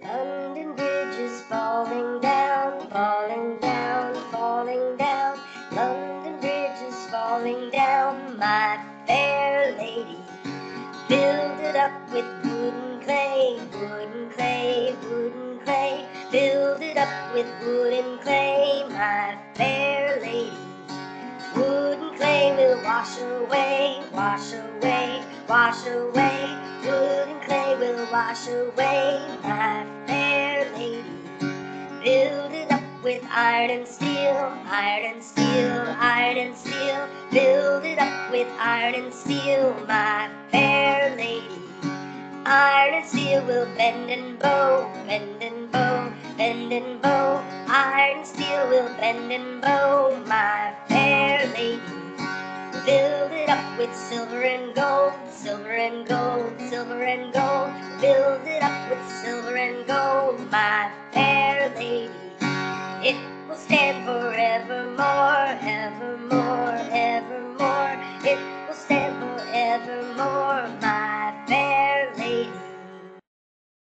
London Bridge is falling down, falling down, falling down. London Bridge is falling down, my fair lady. Build it up with wooden clay, wooden clay, wooden clay. Build it up with wooden clay, my fair lady. Wooden clay will wash away, wash away, wash away. Wooden clay will wash away, my fair lady. Build it up with iron and steel, iron and steel, iron and steel. Build it up with iron and steel, my fair lady. Iron and steel will bend and bow, bend and bow, bend and bow. Iron and steel will bend and bow, my fair lady. Build it up with silver and gold, silver and gold, silver and gold. Build it up with silver and gold, my fair lady. It will stand forevermore, evermore, evermore. It will stand forevermore, my fair lady.